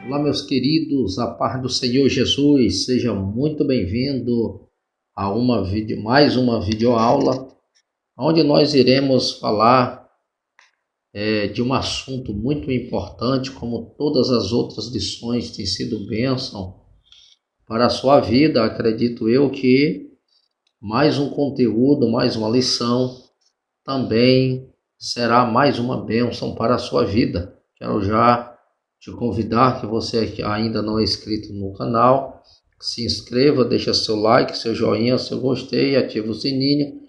Olá, meus queridos, a paz do Senhor Jesus, seja muito bem-vindo a mais uma videoaula, onde nós iremos falar de um assunto muito importante, como todas as outras lições têm sido bênção para a sua vida. Acredito eu que mais um conteúdo, mais uma lição, também será mais uma bênção para a sua vida. Quero já te convidar, que você que ainda não é inscrito no canal, se inscreva, deixa seu like, seu joinha, seu gostei, ativa o sininho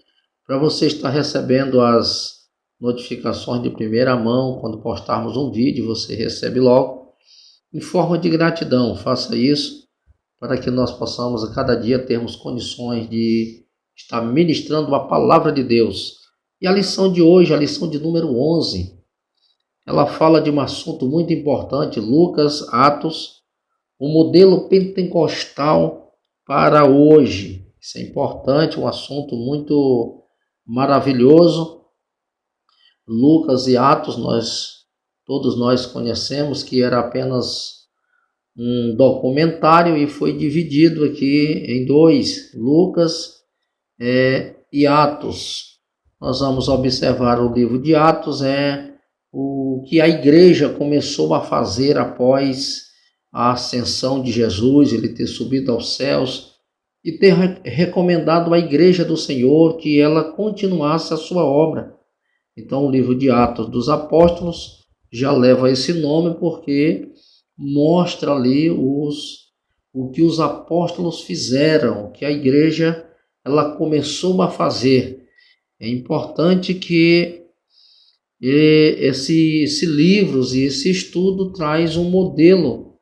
para você estar recebendo as notificações de primeira mão. Quando postarmos um vídeo, você recebe logo em forma de gratidão. Faça isso para que nós possamos a cada dia termos condições de estar ministrando a palavra de Deus. E a lição de hoje, a lição de número 11, ela fala de um assunto muito importante, Lucas, Atos, o modelo pentecostal para hoje. Isso é importante, um assunto muito maravilhoso. Lucas e Atos, todos nós conhecemos que era apenas um documentário e foi dividido aqui em dois, Lucas e Atos. Nós vamos observar o livro de Atos, o que a igreja começou a fazer após a ascensão de Jesus, ele ter subido aos céus e ter recomendado à igreja do Senhor que ela continuasse a sua obra. Então o livro de Atos dos Apóstolos já leva esse nome porque mostra ali o que os apóstolos fizeram, o que a igreja ela começou a fazer. É importante que esse livros e esse estudo traz um modelo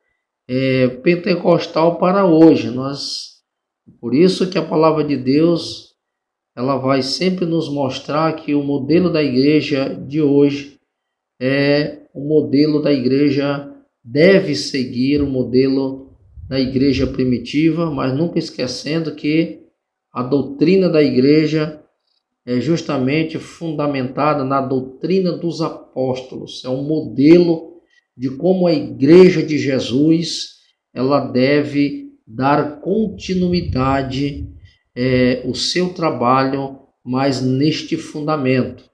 pentecostal para hoje. Por isso que a palavra de Deus ela vai sempre nos mostrar que o modelo da igreja de hoje o modelo da igreja deve seguir o modelo da igreja primitiva, mas nunca esquecendo que a doutrina da igreja é justamente fundamentada na doutrina dos apóstolos. É um modelo de como a igreja de Jesus ela deve dar continuidade o seu trabalho, mas neste fundamento.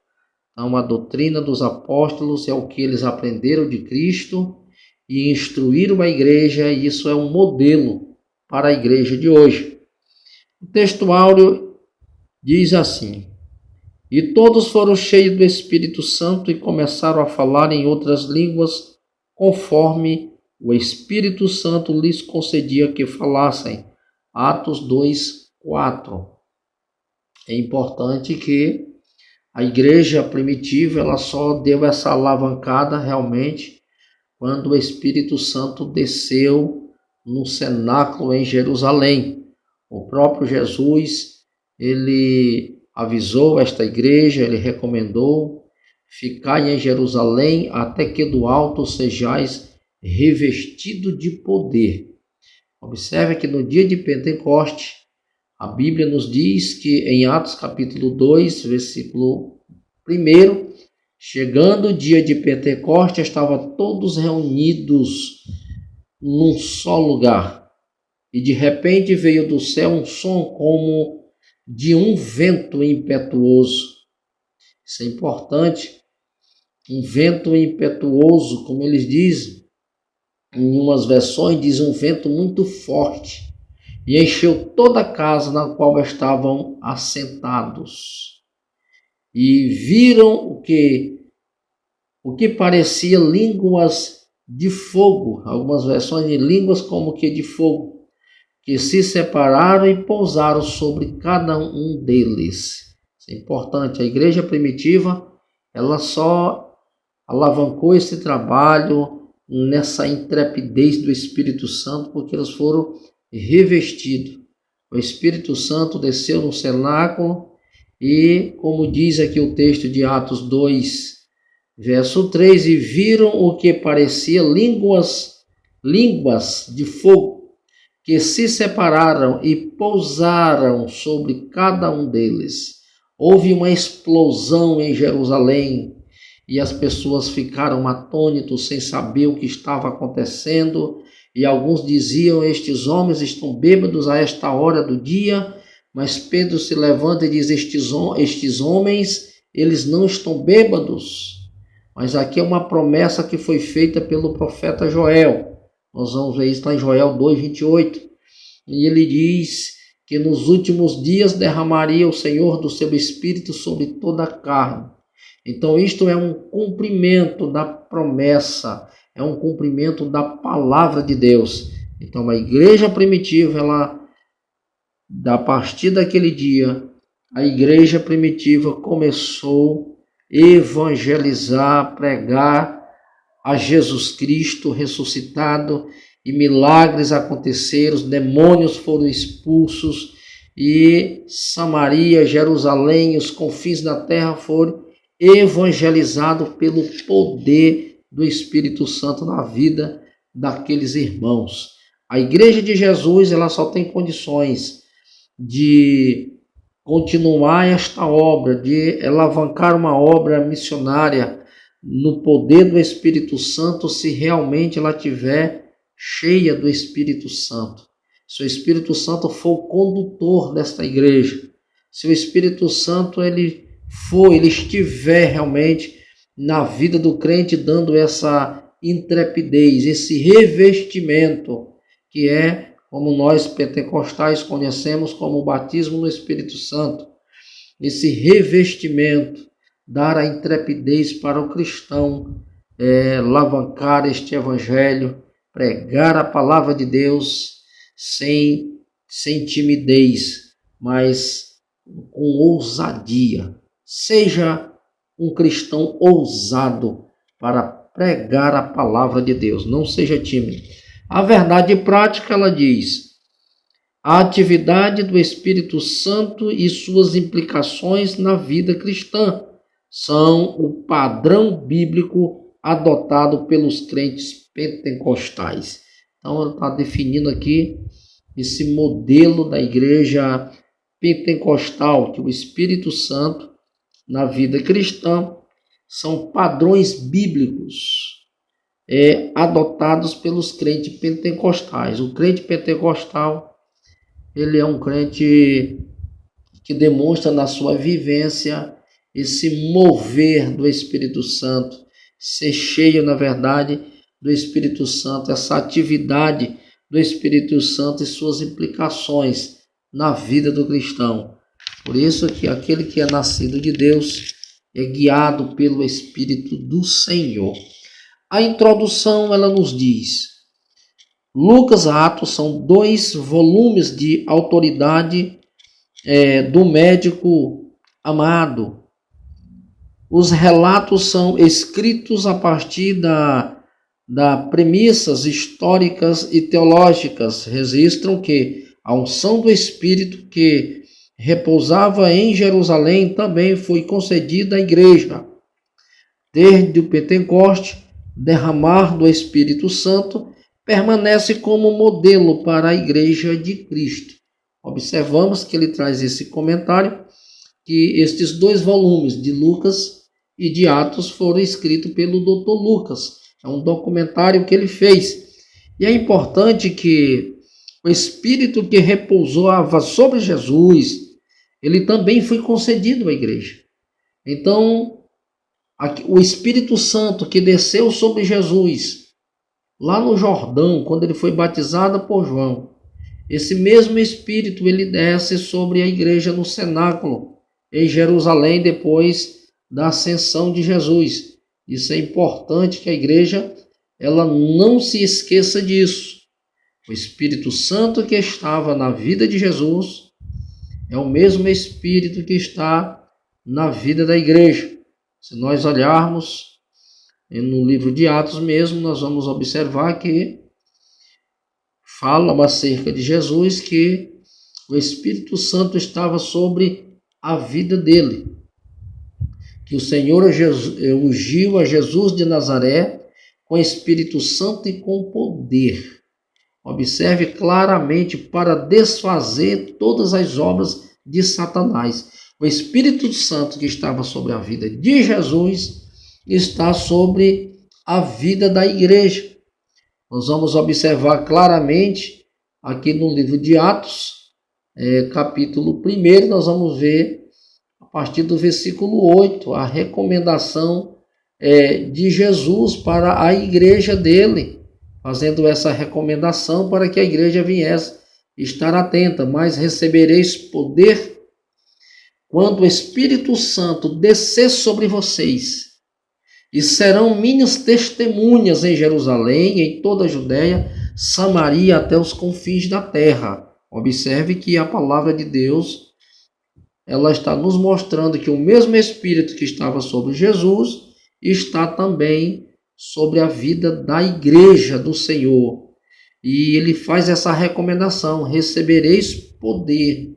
Então, a doutrina dos apóstolos é o que eles aprenderam de Cristo e instruíram a igreja, e isso é um modelo para a igreja de hoje. O texto áureo diz assim: e todos foram cheios do Espírito Santo e começaram a falar em outras línguas, conforme o Espírito Santo lhes concedia que falassem. Atos 2:4. É importante que a igreja primitiva ela só deu essa alavancada realmente quando o Espírito Santo desceu no cenáculo em Jerusalém. O próprio Jesus, ele avisou esta igreja, ele recomendou: ficai em Jerusalém até que do alto sejais revestido de poder. Observe que no dia de Pentecoste, a Bíblia nos diz que em Atos capítulo 2, versículo 1, chegando o dia de Pentecoste, estavam todos reunidos num só lugar. E de repente veio do céu um som como de um vento impetuoso. Isso é importante. Um vento impetuoso, como eles dizem. Em umas versões diz um vento muito forte. E encheu toda a casa na qual estavam assentados. E viram o que parecia línguas de fogo. Algumas versões de línguas como que de fogo, que se separaram e pousaram sobre cada um deles. Isso é importante. A igreja primitiva, ela só alavancou esse trabalho nessa intrepidez do Espírito Santo, porque eles foram revestidos. O Espírito Santo desceu no cenáculo e, como diz aqui o texto de Atos 2, verso 3, e viram o que parecia línguas de fogo, que se separaram e pousaram sobre cada um deles. Houve uma explosão em Jerusalém e as pessoas ficaram atônitos sem saber o que estava acontecendo. E alguns diziam: estes homens estão bêbados a esta hora do dia. Mas Pedro se levanta e diz: estes homens, eles não estão bêbados. Mas aqui é uma promessa que foi feita pelo profeta Joel. Nós vamos ver isso lá em Joel 2:28. E ele diz que nos últimos dias derramaria o Senhor do seu Espírito sobre toda a carne. Então isto é um cumprimento da promessa, é um cumprimento da palavra de Deus. Então a igreja primitiva, a partir daquele dia, a igreja primitiva começou a evangelizar, pregar a Jesus Cristo ressuscitado, e milagres aconteceram, os demônios foram expulsos, e Samaria, Jerusalém, os confins da terra foram evangelizados pelo poder do Espírito Santo na vida daqueles irmãos. A igreja de Jesus, ela só tem condições de continuar esta obra, de alavancar uma obra missionária no poder do Espírito Santo, se realmente ela tiver cheia do Espírito Santo. Se o Espírito Santo for o condutor desta igreja, se o Espírito Santo ele estiver realmente na vida do crente, dando essa intrepidez, esse revestimento, que é como nós pentecostais conhecemos como o batismo no Espírito Santo, esse revestimento, dar a intrepidez para o cristão, alavancar este evangelho, pregar a palavra de Deus sem timidez, mas com ousadia. Seja um cristão ousado para pregar a palavra de Deus, não seja tímido. A verdade prática, ela diz: a atividade do Espírito Santo e suas implicações na vida cristã são o padrão bíblico adotado pelos crentes pentecostais. Então, ele está definindo aqui esse modelo da igreja pentecostal, que o Espírito Santo na vida cristã são padrões bíblicos adotados pelos crentes pentecostais. O crente pentecostal, ele é um crente que demonstra na sua vivência esse mover do Espírito Santo, ser cheio, na verdade, do Espírito Santo, essa atividade do Espírito Santo e suas implicações na vida do cristão. Por isso que aquele que é nascido de Deus é guiado pelo Espírito do Senhor. A introdução, ela nos diz: Lucas e Atos são 2 volumes de autoridade do médico amado. Os relatos são escritos a partir da premissas históricas e teológicas. Registram que a unção do Espírito que repousava em Jerusalém também foi concedida à igreja. Desde o Pentecoste, derramar do Espírito Santo permanece como modelo para a igreja de Cristo. Observamos que ele traz esse comentário, que estes 2 volumes de Lucas e de Atos foram escritos pelo Dr. Lucas. É um documentário que ele fez. E é importante que o Espírito que repousava sobre Jesus, ele também foi concedido à igreja. Então, o Espírito Santo que desceu sobre Jesus, lá no Jordão, quando ele foi batizado por João, esse mesmo Espírito ele desce sobre a igreja no cenáculo, em Jerusalém, depois da ascensão de Jesus. Isso é importante que a igreja ela não se esqueça disso. O Espírito Santo que estava na vida de Jesus é o mesmo Espírito que está na vida da igreja. Se nós olharmos no livro de Atos mesmo, nós vamos observar que fala acerca de Jesus, que o Espírito Santo estava sobre a vida dele, que o Senhor ungiu a Jesus de Nazaré com Espírito Santo e com poder. Observe claramente, para desfazer todas as obras de Satanás. O Espírito Santo que estava sobre a vida de Jesus está sobre a vida da igreja. Nós vamos observar claramente aqui no livro de Atos, capítulo 1, nós vamos ver a partir do versículo 8, a recomendação de Jesus para a igreja dele, fazendo essa recomendação para que a igreja viesse estar atenta. Mas recebereis poder quando o Espírito Santo descer sobre vocês, e serão minhas testemunhas em Jerusalém, em toda a Judéia, Samaria, até os confins da terra. Observe que a palavra de Deus, ela está nos mostrando que o mesmo Espírito que estava sobre Jesus está também sobre a vida da igreja do Senhor. E ele faz essa recomendação: recebereis poder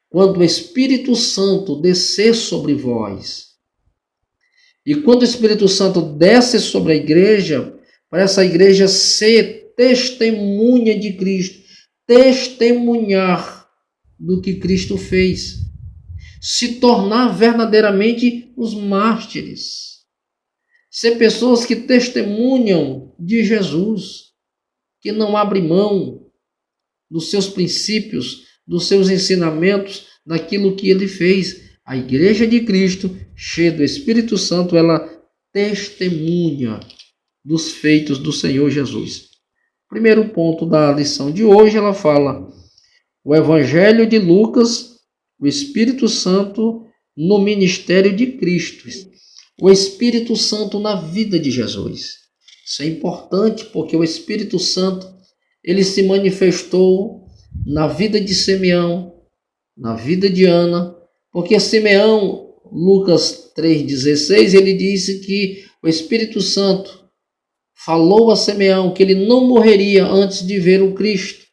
quando o Espírito Santo descer sobre vós. E quando o Espírito Santo desce sobre a igreja, para essa igreja ser testemunha de Cristo, testemunhar do que Cristo fez, se tornar verdadeiramente os mártires, ser pessoas que testemunham de Jesus, que não abrem mão dos seus princípios, dos seus ensinamentos, daquilo que ele fez. A igreja de Cristo, cheia do Espírito Santo, ela testemunha dos feitos do Senhor Jesus. Primeiro ponto da lição de hoje, ela fala: o Evangelho de Lucas, o Espírito Santo no ministério de Cristo. O Espírito Santo na vida de Jesus. Isso é importante porque o Espírito Santo, ele se manifestou na vida de Simeão, na vida de Ana, porque Simeão, Lucas 3,16, ele disse que o Espírito Santo falou a Simeão que ele não morreria antes de ver o Cristo.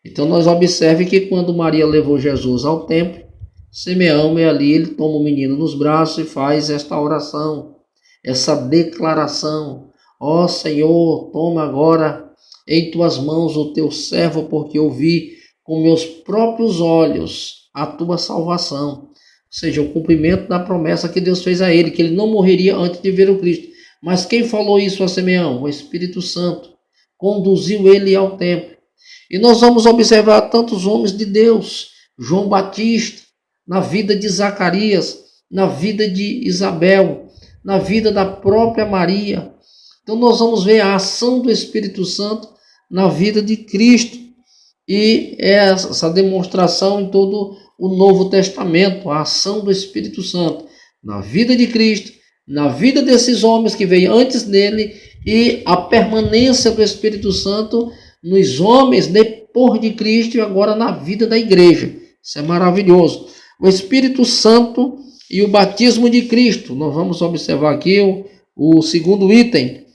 Então nós observamos que quando Maria levou Jesus ao templo, Simeão ali, ele toma o menino nos braços e faz esta oração, essa declaração: ó Senhor, toma agora em tuas mãos o teu servo, porque eu vi com meus próprios olhos a tua salvação. Ou seja, o cumprimento da promessa que Deus fez a ele, que ele não morreria antes de ver o Cristo. Mas quem falou isso a Simeão? O Espírito Santo conduziu ele ao templo. E nós vamos observar tantos homens de Deus: João Batista, na vida de Zacarias, na vida de Isabel, na vida da própria Maria. Então nós vamos ver a ação do Espírito Santo na vida de Cristo. E essa demonstração em todo o Novo Testamento, a ação do Espírito Santo na vida de Cristo, na vida desses homens que veio antes dele, e a permanência do Espírito Santo nos homens depois de Cristo e agora na vida da igreja. Isso é maravilhoso. O Espírito Santo e o batismo de Cristo. Nós vamos observar aqui o segundo item.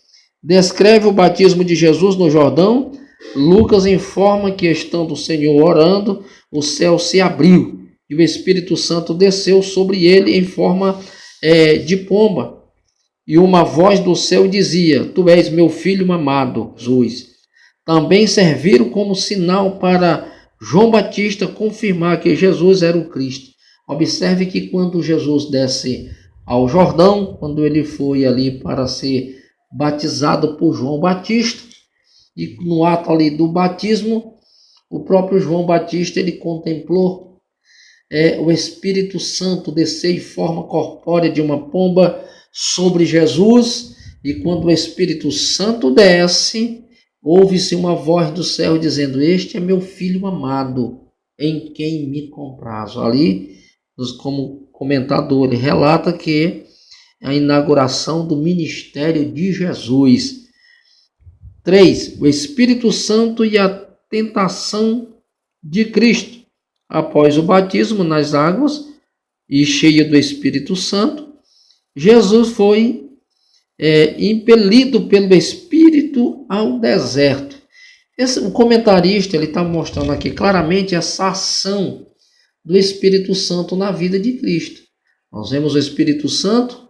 Descreve o batismo de Jesus no Jordão. Lucas informa que, estando o Senhor orando, o céu se abriu e o Espírito Santo desceu sobre ele em forma de pomba. E uma voz do céu dizia: Tu és meu filho amado, Jesus. Também serviram como sinal para João Batista confirmar que Jesus era o Cristo. Observe que quando Jesus desce ao Jordão, quando ele foi ali para ser batizado por João Batista, e no ato ali do batismo, o próprio João Batista, ele contemplou o Espírito Santo descer em forma corpórea de uma pomba sobre Jesus. E quando o Espírito Santo desce, ouve-se uma voz do céu dizendo: Este é meu filho amado, em quem me comprazo. Ali, como comentador, ele relata que a inauguração do ministério de Jesus. 3. O Espírito Santo e a tentação de Cristo. Após o batismo nas águas e cheio do Espírito Santo, Jesus foi impelido pelo Espírito ao deserto. O comentarista está mostrando aqui claramente essa ação do Espírito Santo na vida de Cristo. Nós vemos o Espírito Santo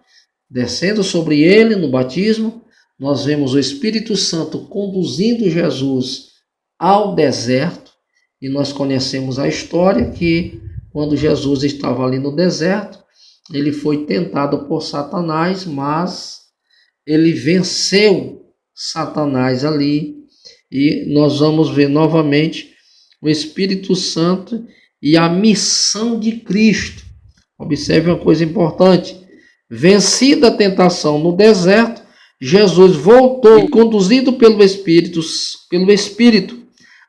descendo sobre ele no batismo. Nós vemos o Espírito Santo conduzindo Jesus ao deserto. E nós conhecemos a história que quando Jesus estava ali no deserto, ele foi tentado por Satanás, mas ele venceu Satanás ali. E nós vamos ver novamente o Espírito Santo e a missão de Cristo. Observe uma coisa importante. Vencida a tentação no deserto, Jesus voltou e, conduzido pelo Espírito,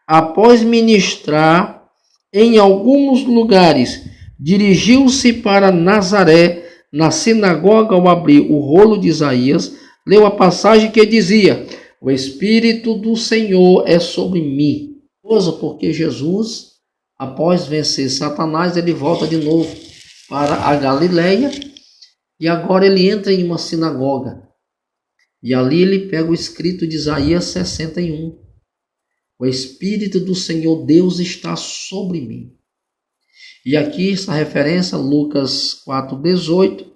após ministrar em alguns lugares, dirigiu-se para Nazaré. Na sinagoga, ao abrir o rolo de Isaías, leu a passagem que dizia: o Espírito do Senhor é sobre mim. Porque Jesus, após vencer Satanás, ele volta de novo para a Galileia e agora ele entra em uma sinagoga. E ali ele pega o escrito de Isaías 61. O Espírito do Senhor Deus está sobre mim. E aqui, essa referência, Lucas 4,18,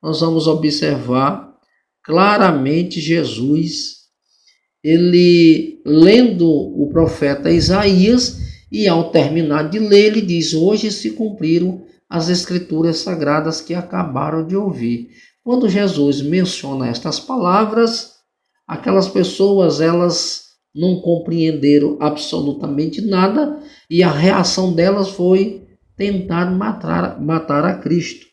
nós vamos observar claramente Jesus, ele lendo o profeta Isaías, e ao terminar de ler, ele diz: hoje se cumpriram as escrituras sagradas que acabaram de ouvir. Quando Jesus menciona estas palavras, aquelas pessoas, elas não compreenderam absolutamente nada, e a reação delas foi tentar matar a Cristo.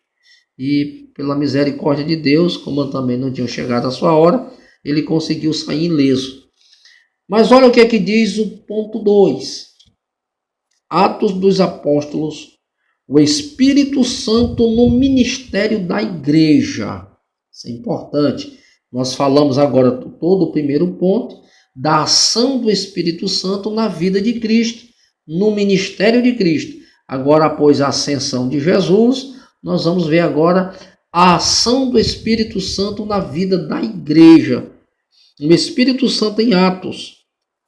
E pela misericórdia de Deus, como também não tinha chegado a sua hora, ele conseguiu sair ileso. Mas olha o que é que diz o ponto 2. Atos dos Apóstolos, o Espírito Santo no ministério da igreja. Isso é importante. Nós falamos agora todo o primeiro ponto da ação do Espírito Santo na vida de Cristo, no ministério de Cristo. Agora, após a ascensão de Jesus, nós vamos ver agora a ação do Espírito Santo na vida da igreja. O Espírito Santo em Atos.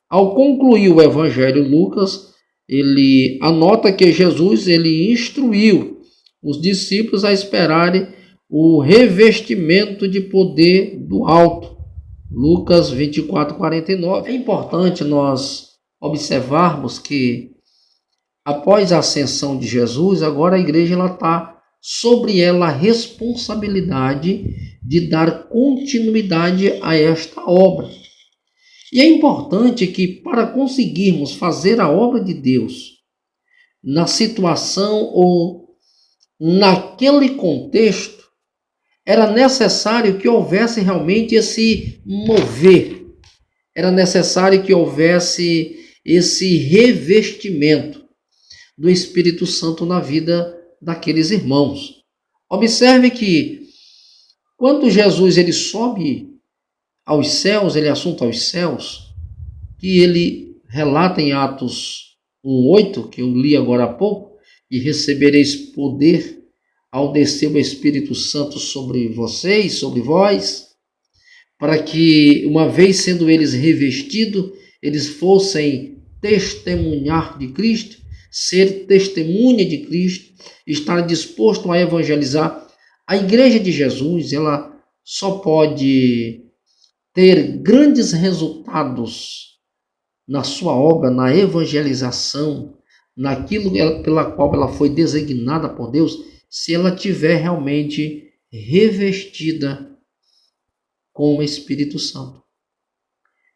Ao concluir o Evangelho, Lucas, ele anota que Jesus ele instruiu os discípulos a esperarem o revestimento de poder do alto. Lucas 24:49. É importante nós observarmos que após a ascensão de Jesus, agora a igreja está sobre ela a responsabilidade de dar continuidade a esta obra. E é importante que, para conseguirmos fazer a obra de Deus na situação ou naquele contexto, era necessário que houvesse realmente esse mover, era necessário que houvesse esse revestimento do Espírito Santo na vida daqueles irmãos. Observe que quando Jesus ele sobe aos céus, ele assunta aos céus, que ele relata em Atos 1:8, que eu li agora há pouco, e recebereis poder ao descer o Espírito Santo sobre vocês, sobre vós, para que, uma vez sendo eles revestidos, eles fossem testemunhar de Cristo, ser testemunha de Cristo, estar disposto a evangelizar. A igreja de Jesus, ela só pode ter grandes resultados na sua obra, na evangelização, naquilo pela qual ela foi designada por Deus, se ela tiver realmente revestida com o Espírito Santo.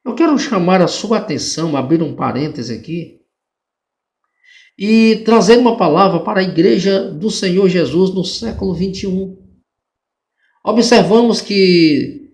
Eu quero chamar a sua atenção, abrir um parêntese aqui, e trazer uma palavra para a igreja do Senhor Jesus no século 21. Observamos que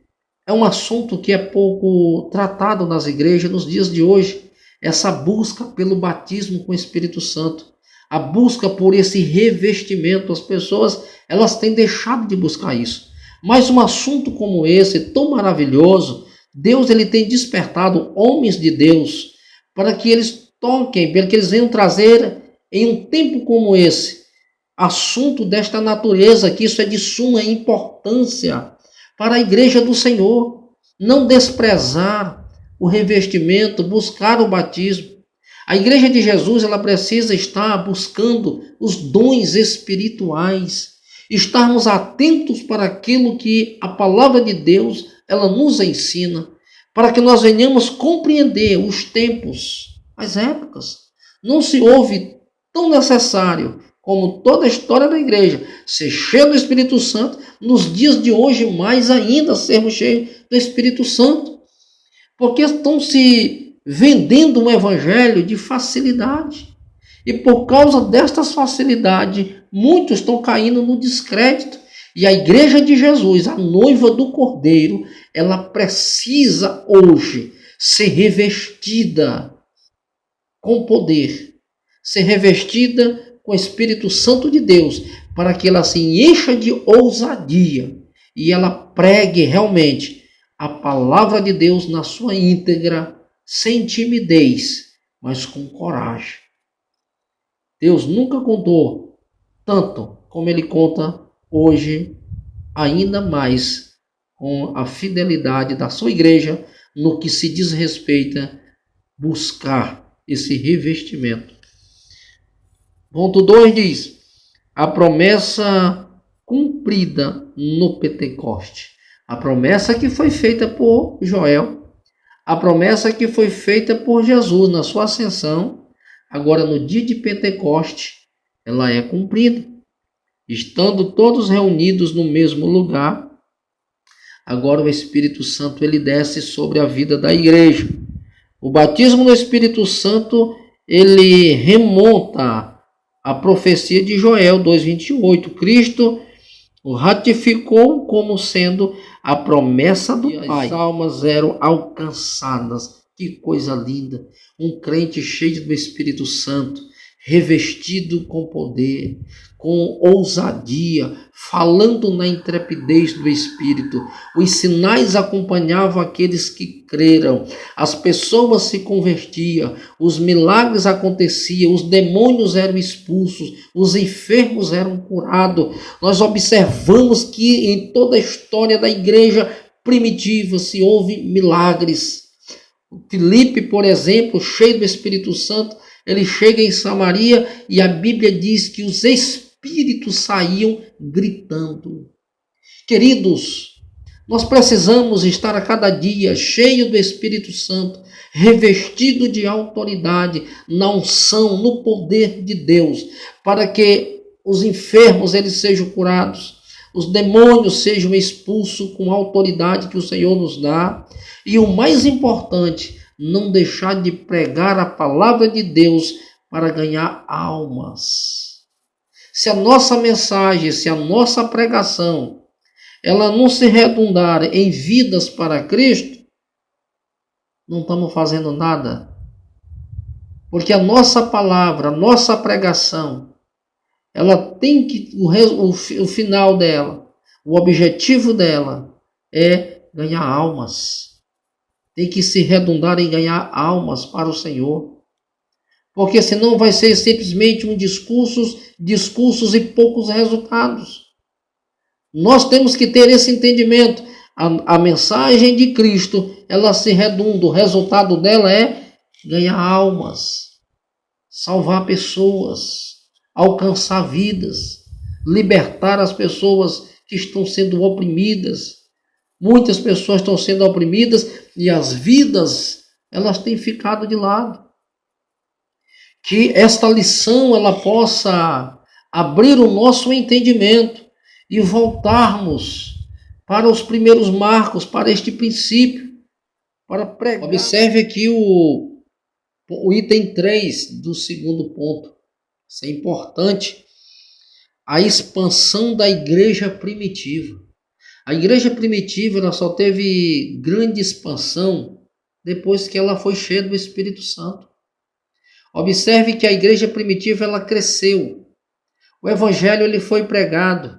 é um assunto que é pouco tratado nas igrejas nos dias de hoje, essa busca pelo batismo com o Espírito Santo, a busca por esse revestimento. As pessoas, elas têm deixado de buscar isso. Mas um assunto como esse, tão maravilhoso, Deus ele tem despertado homens de Deus para que eles toquem, para que eles venham trazer em um tempo como esse, assunto desta natureza, que isso é de suma importância para a igreja do Senhor. Não desprezar o revestimento, buscar o batismo. A igreja de Jesus, ela precisa estar buscando os dons espirituais, estarmos atentos para aquilo que a palavra de Deus ela nos ensina, para que nós venhamos compreender os tempos, as épocas. Não se ouve tão necessário como toda a história da igreja, ser cheio do Espírito Santo, nos dias de hoje mais ainda sermos cheios do Espírito Santo. Porque estão se vendendo um evangelho de facilidade. E por causa destas facilidades, muitos estão caindo no descrédito. E a igreja de Jesus, a noiva do Cordeiro, ela precisa hoje ser revestida com poder, ser revestida com o Espírito Santo de Deus, para que ela se encha de ousadia e ela pregue realmente a palavra de Deus na sua íntegra, sem timidez, mas com coragem. Deus nunca contou tanto como Ele conta hoje, ainda mais com a fidelidade da sua igreja no que se diz respeito buscar esse revestimento. Ponto 2 diz: a promessa cumprida no Pentecoste. A promessa que foi feita por Joel, a promessa que foi feita por Jesus na sua ascensão, agora no dia de Pentecoste, ela é cumprida. Estando todos reunidos no mesmo lugar, agora o Espírito Santo ele desce sobre a vida da igreja. O batismo no Espírito Santo, ele remonta à profecia de Joel 2:28. Cristo o ratificou como sendo a promessa do Pai. As almas eram alcançadas. Que coisa linda! Um crente cheio do Espírito Santo, revestido com poder, com ousadia, falando na intrepidez do Espírito. Os sinais acompanhavam aqueles que creram. As pessoas se convertiam, os milagres aconteciam, os demônios eram expulsos, os enfermos eram curados. Nós observamos que em toda a história da igreja primitiva se houve milagres. Filipe, por exemplo, cheio do Espírito Santo, ele chega em Samaria e a Bíblia diz que os espíritos saíam gritando. Queridos, nós precisamos estar a cada dia cheio do Espírito Santo, revestido de autoridade, na unção, no poder de Deus, para que os enfermos eles sejam curados, os demônios sejam expulsos com a autoridade que o Senhor nos dá. E o mais importante, não deixar de pregar a palavra de Deus para ganhar almas. Se a nossa mensagem, se a nossa pregação, ela não se redundar em vidas para Cristo, não estamos fazendo nada. Porque a nossa palavra, a nossa pregação, ela tem que, o final dela, o objetivo dela é ganhar almas. Tem que se redundar em ganhar almas para o Senhor. Porque senão vai ser simplesmente um discursos e poucos resultados. Nós temos que ter esse entendimento. A mensagem de Cristo, ela se redunda. O resultado dela é ganhar almas, salvar pessoas, alcançar vidas, libertar as pessoas que estão sendo oprimidas. Muitas pessoas estão sendo oprimidas e as vidas, elas têm ficado de lado. Que esta lição, ela possa abrir o nosso entendimento e voltarmos para os primeiros marcos, para este princípio, para pregar. Observe aqui o item 3 do segundo ponto. Isso é importante. A expansão da igreja primitiva. A igreja primitiva ela só teve grande expansão depois que ela foi cheia do Espírito Santo. Observe que a igreja primitiva ela cresceu. O evangelho ele foi pregado.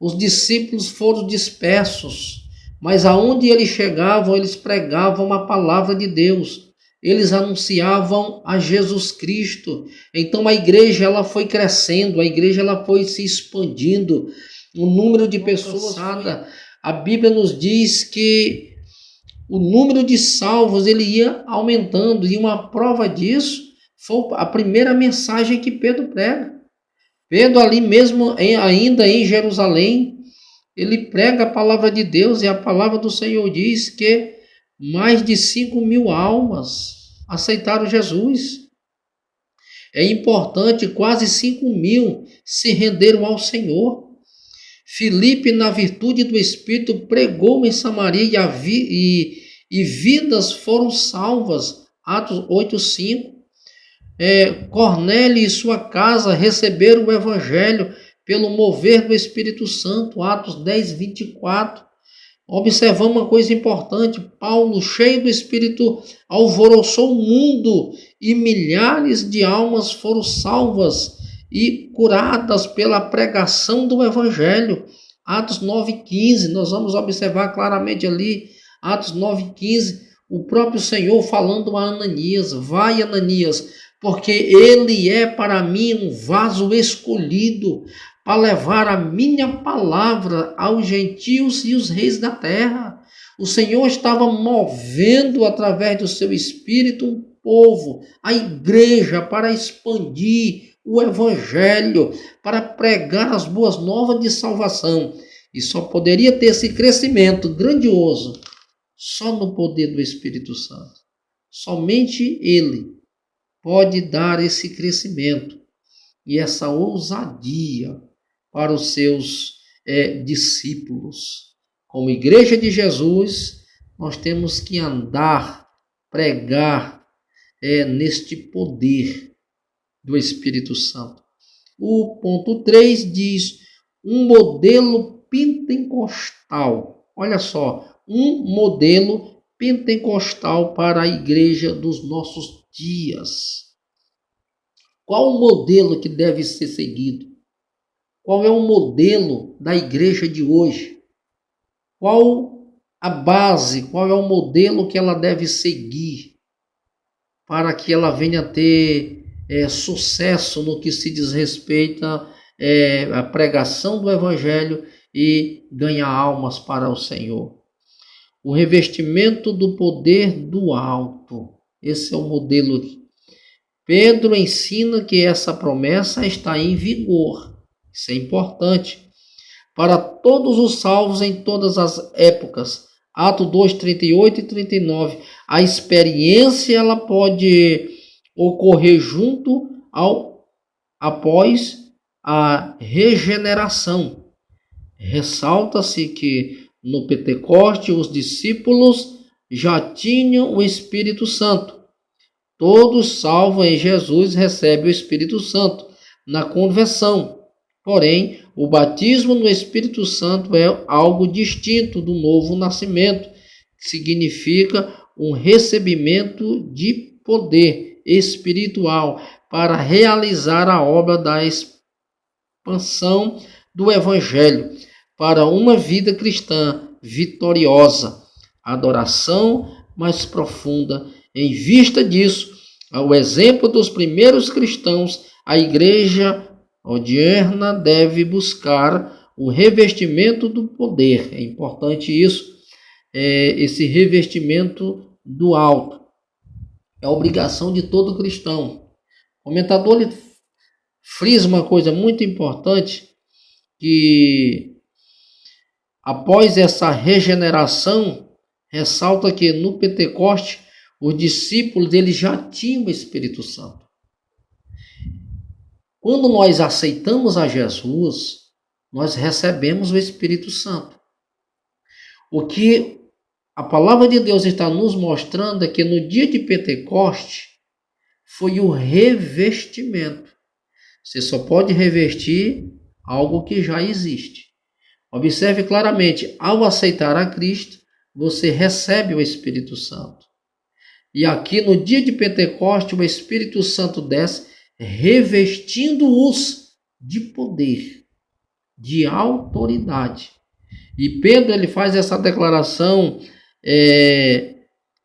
Os discípulos foram dispersos, mas aonde eles chegavam, eles pregavam a palavra de Deus. Eles anunciavam a Jesus Cristo. Então a igreja ela foi crescendo, a igreja ela foi se expandindo. O número de pessoas, a Bíblia nos diz que o número de salvos ele ia aumentando, e uma prova disso foi a primeira mensagem que Pedro prega. Pedro ali mesmo, ainda em Jerusalém, ele prega a palavra de Deus, e a palavra do Senhor diz que mais de 5.000 almas aceitaram Jesus. É importante, quase 5.000 se renderam ao Senhor. Filipe, na virtude do Espírito, pregou em Samaria e vidas foram salvas. Atos 8:5. Cornélio e sua casa receberam o Evangelho pelo mover do Espírito Santo. Atos 10:24. Observamos uma coisa importante: Paulo, cheio do Espírito, alvoroçou o mundo e milhares de almas foram salvas e curadas pela pregação do Evangelho. Atos 9:15, nós vamos observar claramente ali, Atos 9:15, o próprio Senhor falando a Ananias: vai, Ananias, porque ele é para mim um vaso escolhido para levar a minha palavra aos gentios e os reis da terra. O Senhor estava movendo através do seu Espírito um povo, a igreja, para expandir o Evangelho, para pregar as boas novas de salvação. E só poderia ter esse crescimento grandioso só no poder do Espírito Santo. Somente Ele pode dar esse crescimento e essa ousadia para os seus discípulos. Como Igreja de Jesus, nós temos que andar, pregar neste poder do Espírito Santo. O ponto 3 diz um modelo pentecostal. Olha só, um modelo pentecostal para a igreja dos nossos dias. Qual o modelo que deve ser seguido? Qual é o modelo da igreja de hoje? Qual a base, qual é o modelo que ela deve seguir para que ela venha a ter sucesso no que se diz respeito à pregação do Evangelho e ganhar almas para o Senhor? O revestimento do poder do alto. Esse é o modelo. Pedro ensina que essa promessa está em vigor. Isso é importante para todos os salvos em todas as épocas. Atos 2, 38 e 39. A experiência ela pode ocorrer após a regeneração. Ressalta-se que no Pentecoste os discípulos já tinham o Espírito Santo. Todos salvos em Jesus recebem o Espírito Santo na conversão. Porém, o batismo no Espírito Santo é algo distinto do novo nascimento, que significa um recebimento de poder espiritual para realizar a obra da expansão do Evangelho para uma vida cristã vitoriosa, adoração mais profunda. Em vista disso, ao exemplo dos primeiros cristãos, a igreja moderna deve buscar o revestimento do poder. É importante isso, esse revestimento do alto. É a obrigação de todo cristão. O comentador ele frisa uma coisa muito importante, que após essa regeneração, ressalta que no Pentecoste, os discípulos eles já tinham o Espírito Santo. Quando nós aceitamos a Jesus, nós recebemos o Espírito Santo. O que a palavra de Deus está nos mostrando é que no dia de Pentecoste foi o revestimento. Você só pode revestir algo que já existe. Observe claramente, ao aceitar a Cristo, você recebe o Espírito Santo. E aqui no dia de Pentecoste, o Espírito Santo desce, revestindo-os de poder, de autoridade. E Pedro ele faz essa declaração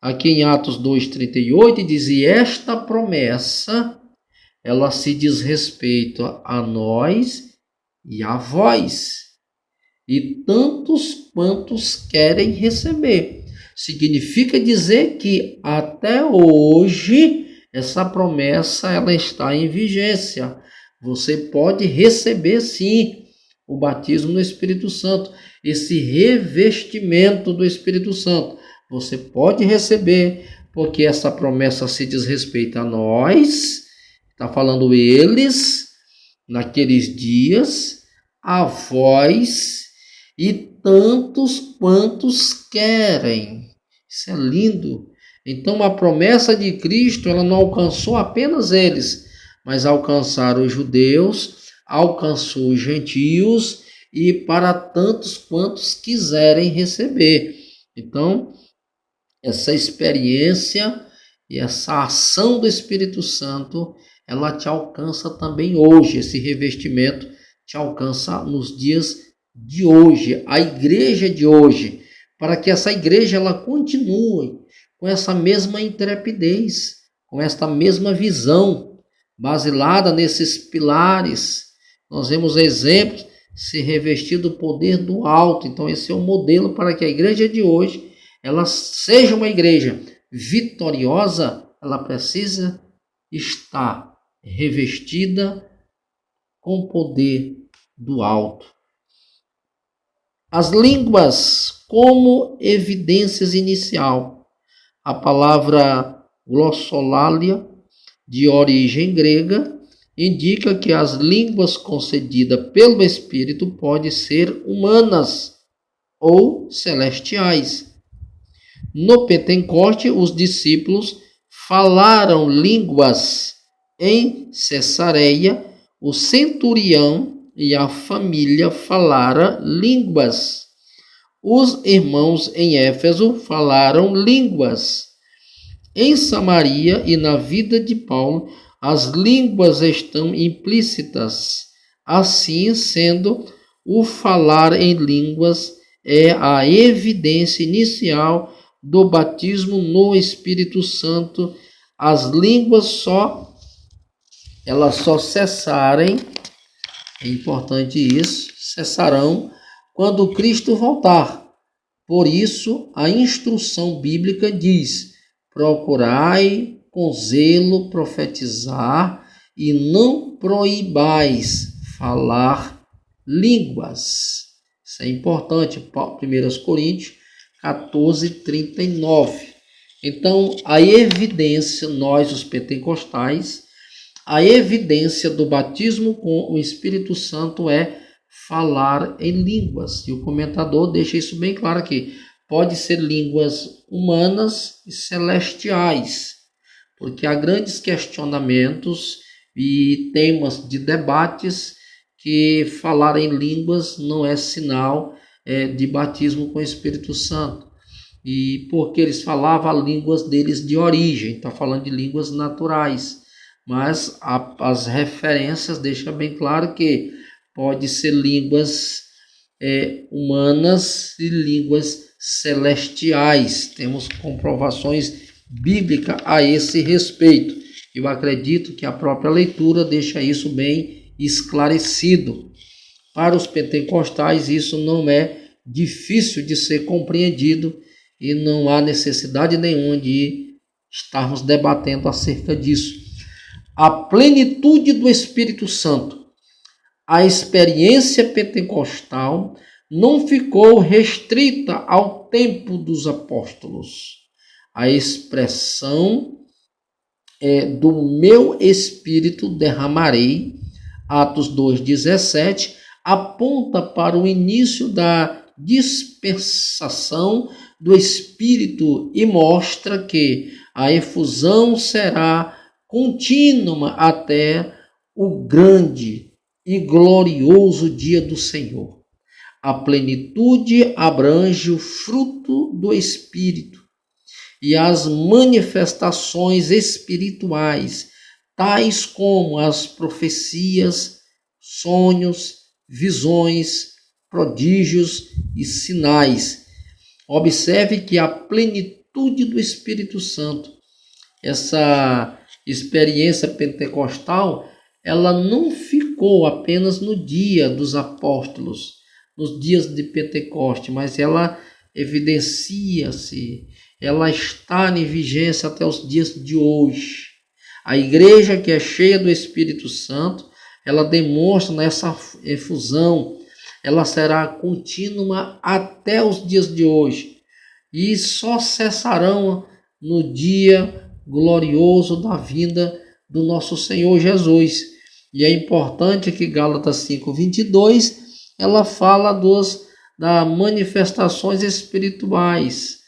aqui em Atos 2,38, e diz: e esta promessa, ela se diz respeito a nós e a vós, e tantos quantos querem receber. Significa dizer que até hoje essa promessa ela está em vigência. Você pode receber sim o batismo no Espírito Santo, esse revestimento do Espírito Santo. Você pode receber, porque essa promessa se diz respeito a nós, Está falando eles, naqueles dias, a vós e tantos quantos querem. Isso é lindo. Então a promessa de Cristo, ela não alcançou apenas eles, mas alcançaram os judeus, alcançou os gentios e para tantos quantos quiserem receber. Então, essa experiência e essa ação do Espírito Santo, ela te alcança também hoje. Esse revestimento te alcança nos dias de hoje, a igreja de hoje, para que essa igreja ela continue com essa mesma intrepidez, com esta mesma visão, baseada nesses pilares. Nós vemos exemplos se revestir do poder do alto. Então esse é o modelo para que a igreja de hoje ela seja uma igreja vitoriosa. Ela precisa estar revestida com o poder do alto. As línguas como evidências inicial. A palavra glossolalia, de origem grega, indica que as línguas concedidas pelo Espírito podem ser humanas ou celestiais. No Pentecoste, os discípulos falaram línguas. Em Cesareia, o centurião e a família falaram línguas. Os irmãos em Éfeso falaram línguas. Em Samaria e na vida de Paulo, as línguas estão implícitas. Assim sendo, o falar em línguas é a evidência inicial do batismo no Espírito Santo. As línguas só cessarem, é importante isso, cessarão quando Cristo voltar. Por isso, a instrução bíblica diz: procurai com zelo profetizar e não proibais falar línguas. Isso é importante, 1 Coríntios 14:39. Então, a evidência, nós os pentecostais, a evidência do batismo com o Espírito Santo é falar em línguas. E o comentador deixa isso bem claro aqui. Pode ser línguas humanas e celestiais, porque há grandes questionamentos e temas de debates que falar em línguas não é sinal de batismo com o Espírito Santo. E porque eles falavam línguas deles de origem, está falando de línguas naturais. Mas as referências deixam bem claro que pode ser línguas humanas e línguas celestiais. Temos comprovações bíblicas a esse respeito. Eu acredito que a própria leitura deixa isso bem esclarecido. Para os pentecostais, isso não é difícil de ser compreendido e não há necessidade nenhuma de estarmos debatendo acerca disso. A plenitude do Espírito Santo. A experiência pentecostal não ficou restrita ao tempo dos apóstolos. A expressão do meu Espírito derramarei, Atos 2,17, aponta para o início da dispensação do Espírito e mostra que a efusão será contínua até o grande e glorioso dia do Senhor. A plenitude abrange o fruto do Espírito e as manifestações espirituais, tais como as profecias, sonhos, visões, prodígios e sinais. Observe que a plenitude do Espírito Santo, essa experiência pentecostal, ela não ficou apenas no dia dos apóstolos, nos dias de Pentecoste, mas ela evidencia-se, ela está em vigência até os dias de hoje. A igreja que é cheia do Espírito Santo, ela demonstra nessa efusão, ela será contínua até os dias de hoje e só cessarão no dia glorioso da vinda do nosso Senhor Jesus. E é importante que Gálatas 5:22 ela fala das manifestações espirituais,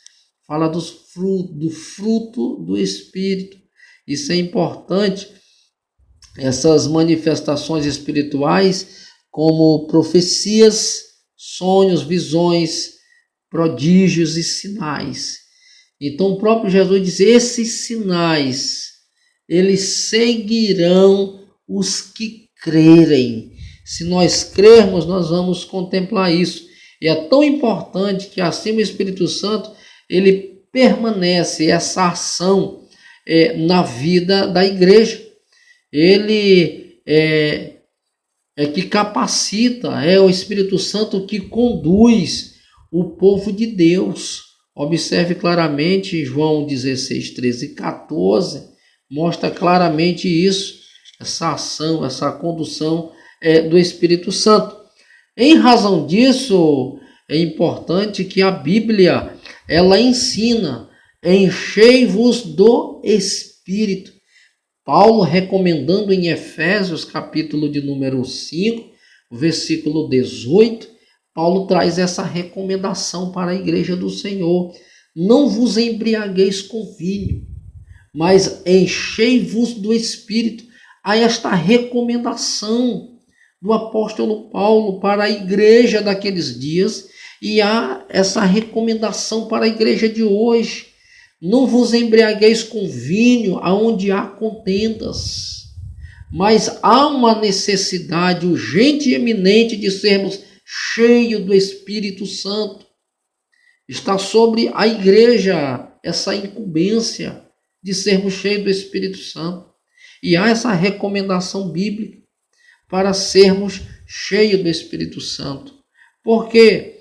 fala do fruto do Espírito. Isso é importante, essas manifestações espirituais, como profecias, sonhos, visões, prodígios e sinais. Então o próprio Jesus diz: esses sinais, eles seguirão os que crerem. Se nós crermos, nós vamos contemplar isso. E é tão importante que assim o Espírito Santo, ele permanece, essa ação na vida da igreja. Ele é que capacita, é o Espírito Santo que conduz o povo de Deus. Observe claramente João 16, 13 e 14, mostra claramente isso, essa ação, essa condução do Espírito Santo. Em razão disso, é importante que a Bíblia, ela ensina: enchei-vos do Espírito. Paulo recomendando em Efésios, capítulo de número 5, versículo 18, Paulo traz essa recomendação para a igreja do Senhor: não vos embriagueis com vinho, mas enchei-vos do Espírito. Há esta recomendação do apóstolo Paulo para a igreja daqueles dias, e há essa recomendação para a igreja de hoje: não vos embriagueis com vinho, aonde há contendas, mas há uma necessidade urgente e eminente de sermos cheios do Espírito Santo. Está sobre a igreja essa incumbência de sermos cheios do Espírito Santo. E há essa recomendação bíblica para sermos cheios do Espírito Santo. Por quê?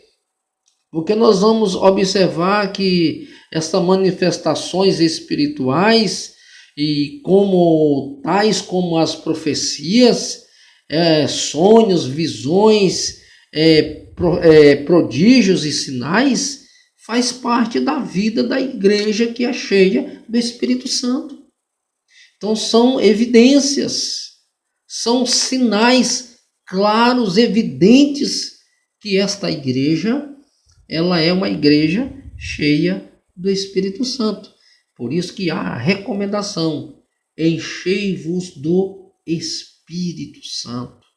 Porque nós vamos observar que essas manifestações espirituais, e tais como as profecias, sonhos, visões, prodígios e sinais, faz parte da vida da igreja que é cheia do Espírito Santo. Então são evidências, são sinais claros, evidentes que esta igreja, ela é uma igreja cheia do Espírito Santo. Por isso que há a recomendação: enchei-vos do Espírito Santo.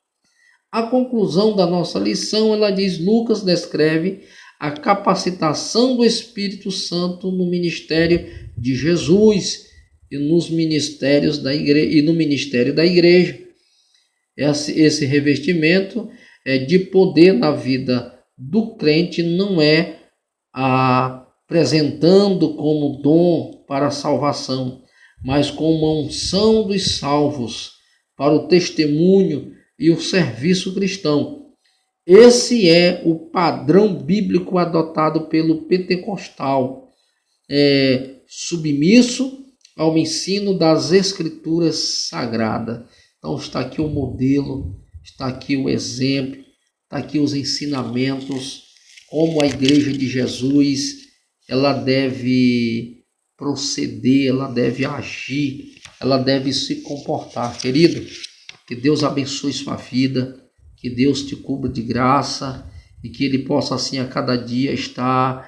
A conclusão da nossa lição, ela diz: Lucas descreve a capacitação do Espírito Santo no ministério de Jesus e nos ministérios da igreja, e no ministério da igreja. Esse revestimento de poder na vida do crente não é apresentando como dom para a salvação, mas como uma unção dos salvos para o testemunho e o serviço cristão. Esse é o padrão bíblico adotado pelo pentecostal, submisso ao ensino das Escrituras Sagradas. Então está aqui o modelo, está aqui o exemplo, está aqui os ensinamentos, como a igreja de Jesus ela deve proceder, ela deve agir, ela deve se comportar. Querido, que Deus abençoe sua vida, que Deus te cubra de graça e que Ele possa assim a cada dia estar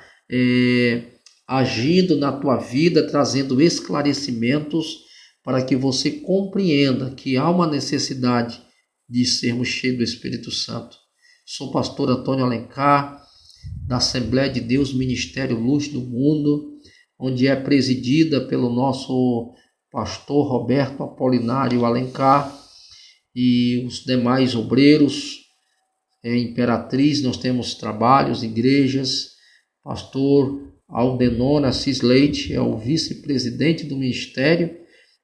agindo na tua vida, trazendo esclarecimentos para que você compreenda que há uma necessidade de sermos cheios do Espírito Santo. Sou o pastor Antônio Alencar, da Assembleia de Deus Ministério Luz do Mundo, onde é presidida pelo nosso pastor Roberto Apolinário Alencar e os demais obreiros. Imperatriz, nós temos trabalhos, igrejas. Pastor Aldenor Assis Leite é o vice-presidente do ministério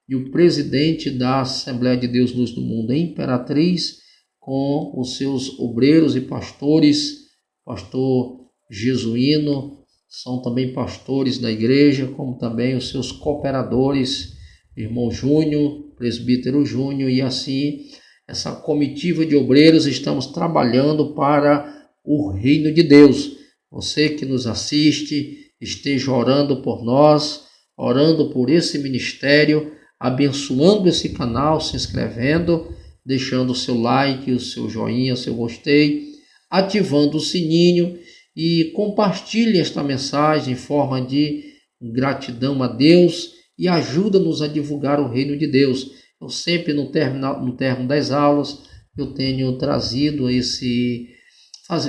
e o presidente da Assembleia de Deus Luz do Mundo. Imperatriz, com os seus obreiros e pastores, pastor Jesuíno, são também pastores da igreja, como também os seus cooperadores, irmão Júnior, presbítero Júnior, e assim essa comitiva de obreiros estamos trabalhando para o reino de Deus. Você que nos assiste, esteja orando por nós, orando por esse ministério, abençoando esse canal, se inscrevendo, deixando o seu like, o seu joinha, o seu gostei, ativando o sininho e compartilhe esta mensagem em forma de gratidão a Deus e ajuda-nos a divulgar o reino de Deus. Eu sempre no término das aulas eu tenho trazido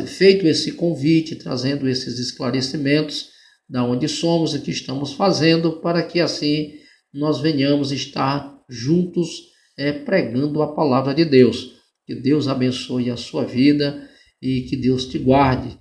feito esse convite, trazendo esses esclarecimentos da onde somos e que estamos fazendo, para que assim nós venhamos estar juntos pregando a palavra de Deus. Que Deus abençoe a sua vida e que Deus te guarde.